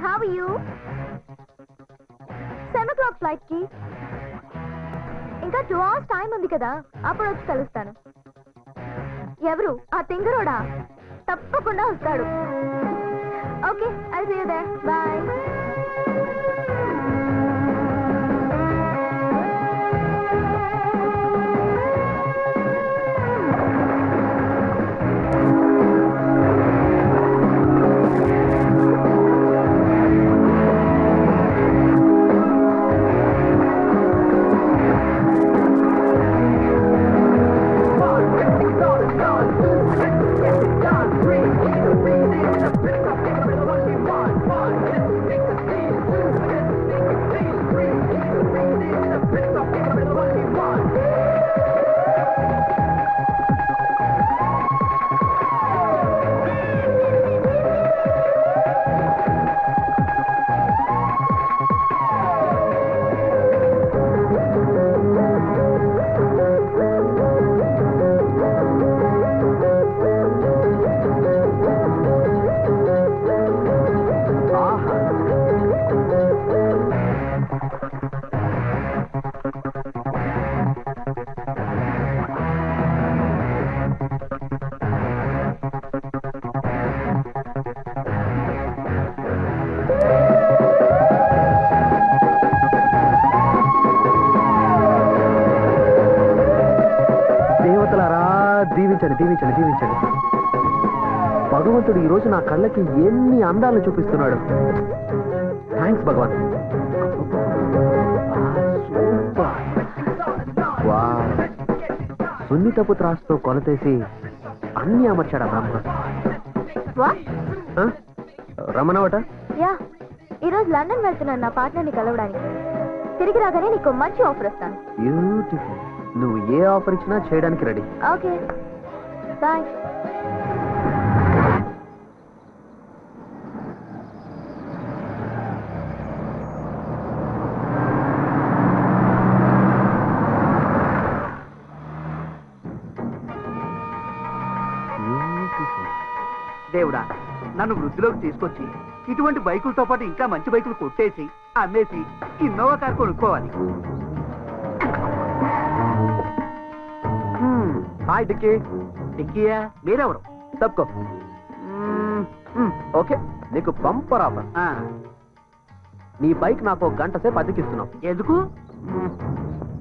how are you? 7 o'clock flight ki. ఇంకా 2 hours time ఉంది కదా, అప్పుడు వచ్చి కలుస్తాను. ఎవరు ఆ తింగరోడా? తప్పకుండా వస్తాడు. Okay, I'll see you there. Bye. దీవించండి. భగవంతుడు ఈ రోజు నా కళ్ళకి ఎన్ని అందాలను చూపిస్తున్నాడు. థ్యాంక్స్ భగవాన్. సున్నితపు త్రాసుతో కొలతేసి అన్ని అమర్చాడా బ్రహ్మ. రమణవట ఈరోజు లండన్ వెళ్తున్నాను నా పార్ట్నర్ని కలవడానికి. తిరిగి రాగానే నీకు మంచి ఆఫర్ ఇస్తాను. బ్యూటిఫుల్. నువ్వు ఏ ఆఫర్ ఇచ్చినా చేయడానికి రెడీ. Okay bye. దేవుడా, నన్ను వృద్ధిలోకి తీసుకొచ్చి ఇటువంటి బైకులతో పాటు ఇంకా మంచి బైకులు కొట్టేసి అమ్మేసి ఇన్నోవా కార్ కొనుక్కోవాలి. హాయ్ డిక్కీ. డిక్కీయా? మీరెవరు? తప్పుకో. ఓకే, నీకు బంపర్ ఆఫర్. నీ బైక్ నాకు 1 గంట సేపు అద్దెకిస్తున్నావు. ఎందుకు?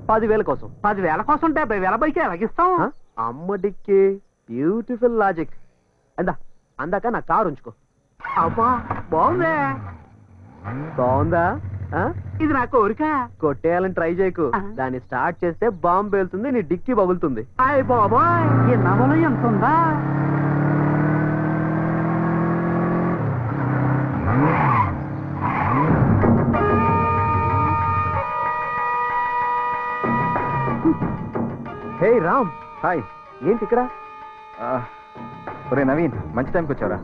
10,000 కోసం. 10,000 కోసం 70,000 బైక్ ఎలాగిస్తాం? అమ్మ డిక్కీ, బ్యూటిఫుల్ లాజిక్. అందాక నా కారు ఉంచుకో. అబ్బా బాగుందే. బాగుందా? ఇది నా కోరిక. కొట్టేయాలని ట్రై చేయకు. దాన్ని స్టార్ట్ చేస్తే బాంబు పేలుతుంది, నీ డిక్కీ బగులుతుంది. అయ్య బాబాయ్, ఈ నవలో ఎంత ఉందా? హే రామ్. హాయ్. ఏంటి ఇక్కడ? ఒరే నవీన్, మంచి టైంకి వచ్చారా?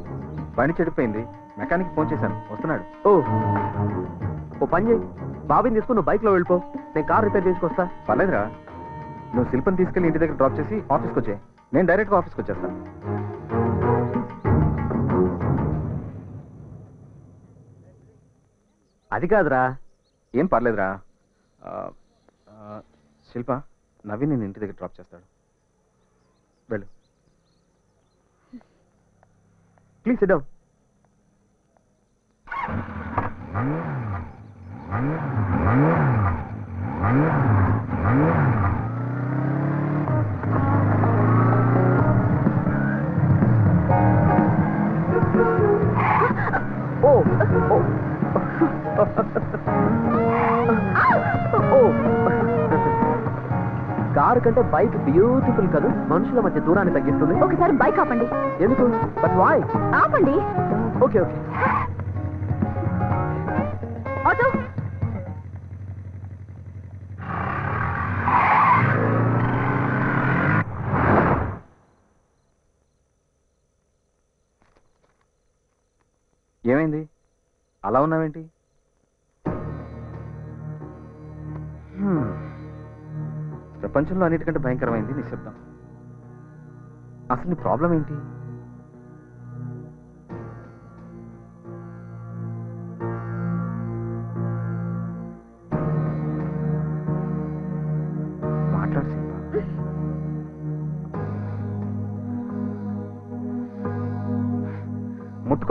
బండి చెడిపోయింది, మెకానిక్ ఫోన్ చేశాను, వస్తున్నాడు. ఓ పని చేయి, బాబీని తీసుకుని నువ్వు బైక్లో వెళ్ళిపో, నేను కార్ రిపేర్ చేసుకొస్తా. పర్లేదురా, నువ్వు శిల్పని తీసుకెళ్ళి ఇంటి దగ్గర డ్రాప్ చేసి ఆఫీస్కి వచ్చే, నేను డైరెక్ట్గా ఆఫీస్కి వచ్చేస్తాను. అది కాదురా. ఏం పర్లేదురా. శిల్ప, నవీన్ నేను ఇంటి దగ్గర డ్రాప్ చేస్తాడు, వెళ్ళు. Please sit down. కారు కంటే బైక్ బ్యూటిఫుల్ కదా, మనుషుల మధ్య దూరాన్ని తగ్గిస్తుంది. ఒకసారి బైక్ ఆపండి. ఎందుకు? But why? ఆపండి. Okay okay. ఆటో. ఏమైంది? అలా ఉన్నావేంటి? ప్రపంచంలో అన్నిటికంటే భయంకరమైంది నిశ్శబ్దం. అసలు నీ ప్రాబ్లం ఏంటి?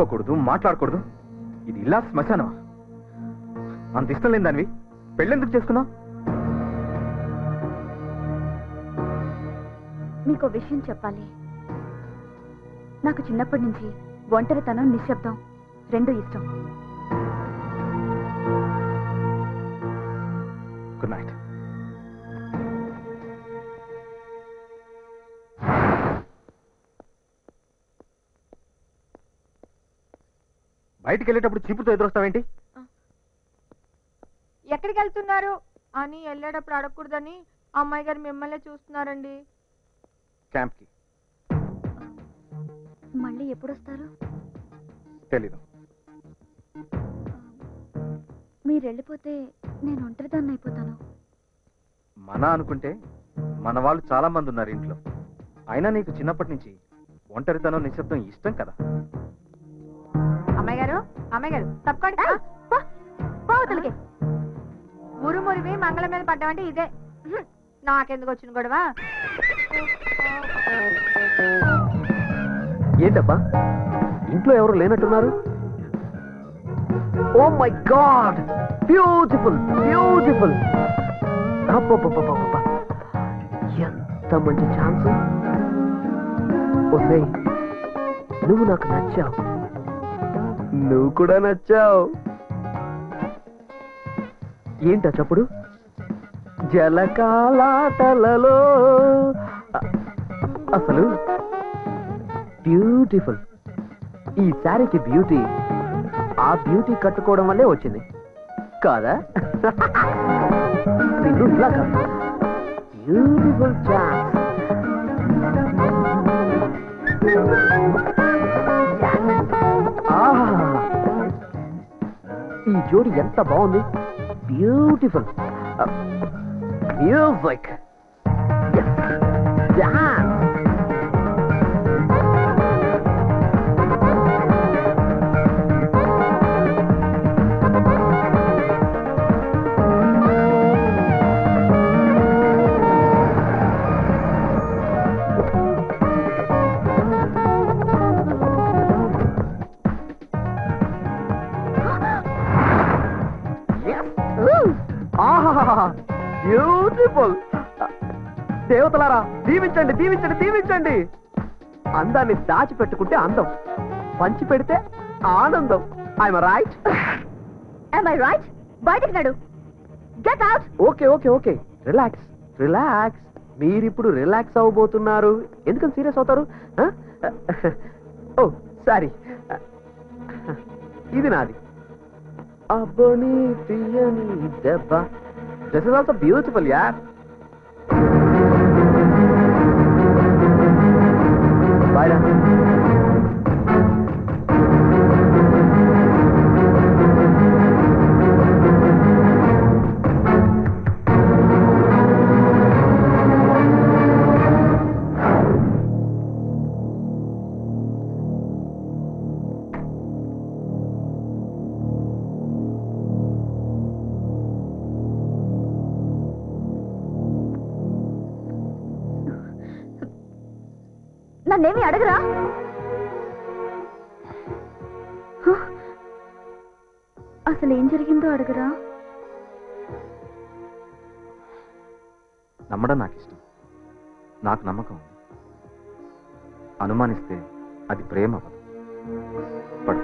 కలుసుకోకూడదు, మాట్లాడకూడదు. ఇది ఇలా శ్మశానమా? అంత ఇష్టం లేని దానివి పెళ్ళెందుకు చేసుకున్నావు? మీకు విషయం చెప్పాలి. నాకు చిన్నప్పటి నుంచి ఒంటరితనం, నిశ్శబ్దం రెండూ ఇష్టం. Good night. బయటికి వెళ్ళేటప్పుడు చీపుతో ఎదురొస్తావేంటి? ఎక్కడికి వెళ్తున్నారు అని వెళ్ళేటప్పుడు అడగకూడదని అమ్మాయి గారు మిమ్మల్ని చూస్తున్నారండి. క్యాంప్కి. మళ్ళీ ఎప్పుడు వస్తారు? తెలీదు. మీరు వెళ్ళిపోతే నేను ఒంటరిదాన్ని అయిపోతాను. మన అనుకుంటే మన వాళ్ళు చాలా మంది ఉన్నారు ఇంట్లో. అయినా నీకు చిన్నప్పటి నుంచి ఒంటరితనం, నిశ్శబ్దం ఇష్టం కదా. అమ్మాయి గారు తప్పకండి. పోవతలకి ఊరు మురివి మంగళం మీద పడ్డామంటే ఇదే. నాకెందుకు వచ్చిన గొడవ? ఏంటబ్బా ఇంట్లో ఎవరు లేనట్టున్నారు? Oh my God, beautiful beautiful. ఎంత మంచి ఛాన్స్. ఒసేయ్, నువ్వు నాకు నచ్చావు, నువ్వు కూడా నచ్చావు. ఏంటా చప్పుడు? జలకాలాటలలో. అసలు బ్యూటిఫుల్. ఈ శారీకి బ్యూటీ ఆ బ్యూటీ కట్టుకోవడం వల్లే వచ్చింది కాదా? నిన్ను ఇలా కాదు, బ్యూటిఫుల్ ఛాన్స్. ఈ జోడి ఎంత బాగుంది. Beautiful music. డాన్స్. బ్యూటిఫుల్. దేవతలారా దీవించండి, దీవించండి, దీవించండి. అందాన్ని దాచిపెట్టుకుంటే అందం, పంచి పెడితే ఆనందం. I'm right? Am I right? బయటికి నడు. Get out. Okay okay okay, relax relax. మీరిప్పుడు రిలాక్స్ అవ్వబోతున్నారు. ఎందుకని సీరియస్ అవుతారు? ఓ సారీ, ఇది నాది. అబ్బని తీయని దెబ్బ. దిస్ ఇస్ ఆల్సో బ్యూటిఫుల్ యార్. బాయ్ రా. నన్నేమి అడగరా? అసలు ఏం జరిగిందో అడగరా? నమ్మడం నాకు ఇష్టం, నాకు నమ్మకం ఉంది. అనుమానిస్తే అది ప్రేమ అవ్వదు. పడు.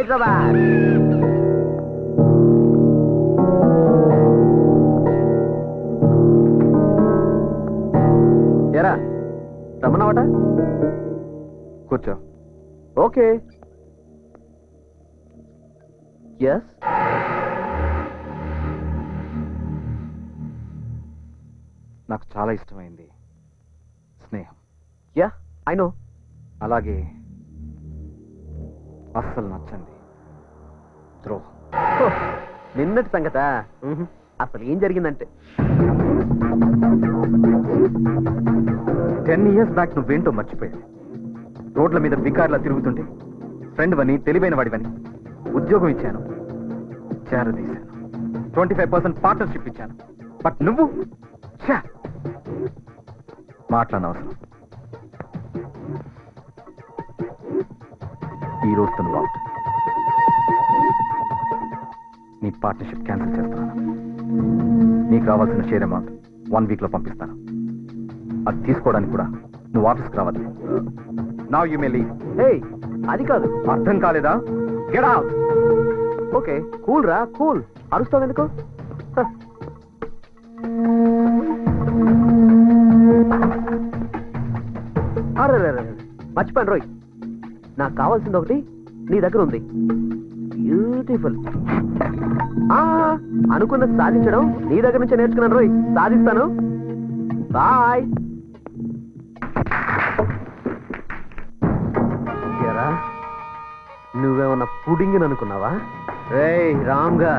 హైదరాబాద్. ఎరా రమ్మన్నావట? కూర్చో. ఓకే. ఎస్. నాకు చాలా ఇష్టమైంది స్నేహం. Yeah I know. అలాగే అస్సలు నచ్చండి ద్రోహం. నిన్నటి సంగతా? అసలు ఏం జరిగిందంటే 10 years బ్యాక్ నువ్వేంటో మర్చిపోయావు. రోడ్ల మీద బికార్లా తిరుగుతుంటే ఫ్రెండ్ వని, తెలివైన వాడివని ఉద్యోగం ఇచ్చాను, చేరదీశాను, 25% పార్ట్నర్షిప్ ఇచ్చాను. బట్ నువ్వు మాట్లాడనవసరం. ఈ రోజుతో నువ్వు అవుట్. నీ పార్ట్నర్షిప్ క్యాన్సిల్ చేస్తున్నాను. నీకు రావాల్సిన షేర్ అమౌంట్ 1 week లో పంపిస్తాను. అది తీసుకోవడానికి కూడా నువ్వు ఆఫీస్కి రావాలి. Now you may leave. Hey అది కాదు. అర్థం కాలేదా? Get out. ఓకే కూల్ రా, కూల్. అరుస్తావు ఎందుకు? అరే మర్చిపోయాను రోయ్, నాకు కావాల్సింది ఒకటి నీ దగ్గర ఉంది. బ్యూటిఫుల్. అనుకున్నది సాధించడం నీ దగ్గర నుంచే నేర్చుకున్నాను రోయ్. సాధిస్తాను. బాయ్. నువ్వేమన్నా పుడింగిని అనుకున్నావా? రేయ్ రామ్గా,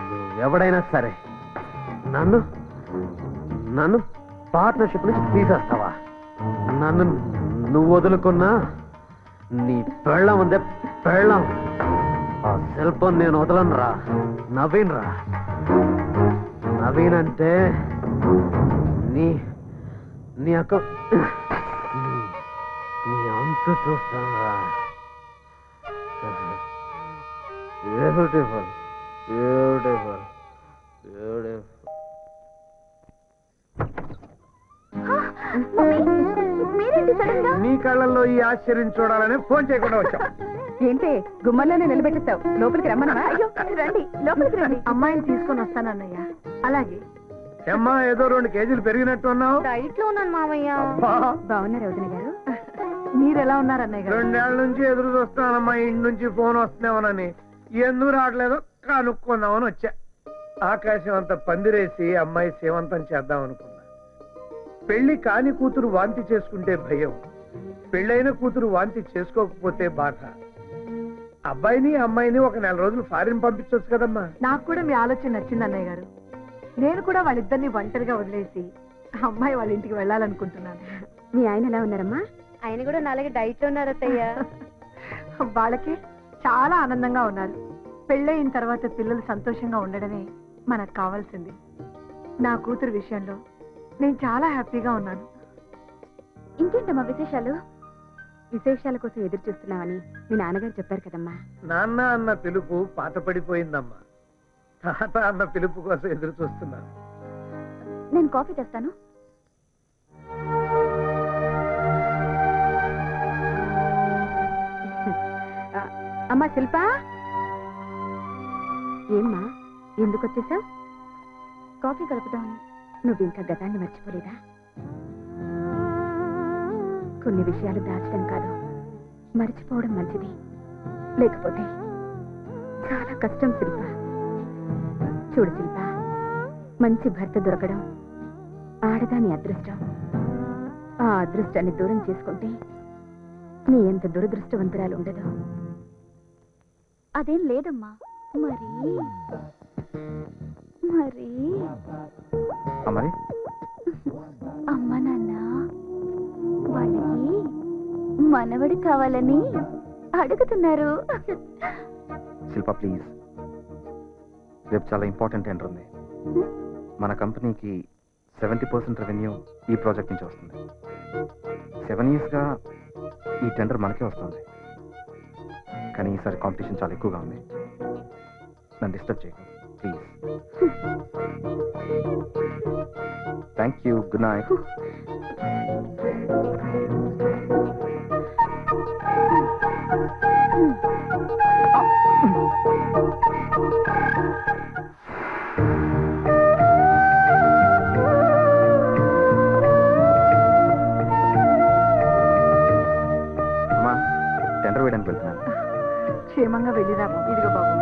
నువ్వెవడైనా సరే నన్ను నన్ను పార్ట్నర్షిప్ నుంచి తీసేస్తావా? నన్ను నువ్వు వదులుకున్నా నీ పెళ్ళం ఉందే పెళ్ళం, ఆ సెల్ ఫోన్ నేను వదలను రా. నవీన్ రా. నవీన్ అంటే నీ నీ అక్క నీ అంతు చూస్తాను రా. Beautiful beautiful beautiful. నీ కళ్ళల్లో ఈ ఆశ్చర్యం చూడాలని ఫోన్ చేయకుండా వచ్చాం. ఏంటి గుమ్మల్లోనే నిలబెట్టేస్తావు? లోపలికి రమ్మన్నా? అయ్యో రండి, లోపలికి రండి. అమ్మాయిని తీసుకొని వస్తానన్నయ్య. అలాగే. అమ్మా ఏదో 2 kgs పెరిగినట్టు ఉన్నావు. డైట్ లో ఉన్నాను మామయ్య. బాగున్నారు వదిన గారు. మీరు ఎలా ఉన్నారు అన్నయ్య గారు? 2 ఏళ్ల నుంచి ఎదురు చూస్తానమ్మా, ఇంటి నుంచి ఫోన్ వస్తున్నామనని. ఎందుకు రావట్లేదో కనుక్కుందామని వచ్చా. ఆకాశం అంత పందిరేసి అమ్మాయి సేవంతం చేద్దాం అనుకున్నా. పెళ్లి కాని కూతురు వాంతి చేసుకుంటే భయం, పెళ్ళైన కూతురు వాంతి చేసుకోకపోతే బాధ. అబ్బాయిని అమ్మాయిని ఒక 4 రోజులు ఫారిన్ పంపించవచ్చు కదమ్మా. నాకు కూడా మీ ఆలోచన నచ్చింది అన్నయ్య గారు. నేను కూడా వాళ్ళిద్దరిని ఒంటరిగా వదిలేసి అమ్మాయి వాళ్ళ ఇంటికి వెళ్ళాలనుకుంటున్నాను. మీ ఆయన ఎలా ఉన్నారమ్మా? ఆయన కూడా నాలుగు డైట్ లో ఉన్నారు అత్తయ్య. వాళ్ళకి చాలా ఆనందంగా ఉన్నారు. పెళ్ళయిన తర్వాత పిల్లలు సంతోషంగా ఉండడమే మనకు కావాల్సింది. నా కూతురు విషయంలో నేను చాలా హ్యాపీగా ఉన్నాను. ఇంకేంటమ్మా విశేషాలు? విశేషాల కోసం ఎదురు చూస్తున్నామని మీ నాన్నగారు చెప్పారు కదమ్మా. నాన్న అన్న పిలుపు పాత పడిపోయిందమ్మా. తాత అన్న పిలుపు కోసం ఎదురు చూస్తున్నాను. నేను కాఫీ తెస్తాను. అమ్మా శిల్ప, ఏమ్మా ఎందుకు వచ్చేసావు? కాఫీ కలుపుదామని. నువ్వు ఇంకా గతాన్ని మర్చిపోలేదా? కొన్ని విషయాలు దాచడం కాదు, మర్చిపోవడం మంచిది. లేకపోతే చాలా కష్టం శిల్ప. చూడు శిల్ప, మంచి భర్త దొరకడం ఆడదాని అదృష్టం. ఆ అదృష్టాన్ని దూరం చేసుకుంటే నీ ఎంత దురదృష్టవంతురాలు ఉండదు. అదేం లేదమ్మా. మరి మరి మరి అమ్మ నాన్న వాళ్ళకి మనవడి కావాలని అడుగుతున్నారు. శిల్ప ప్లీజ్, రేపు చాలా ఇంపార్టెంట్ టెండర్ ఉంది. మన కంపెనీకి 70% రెవెన్యూ ఈ ప్రాజెక్ట్ నుంచి వస్తుంది. 7 yearsగా ఈ టెండర్ మనకే వస్తుంది. కానీ ఈసారి కాంపిటీషన్ చాలా ఎక్కువగా ఉంది. నన్ను డిస్టర్బ్ చేయకు please. Thank you. Good night. క్షేమంగా వెళ్ళిరా బాబు. ఇదిగో బాబు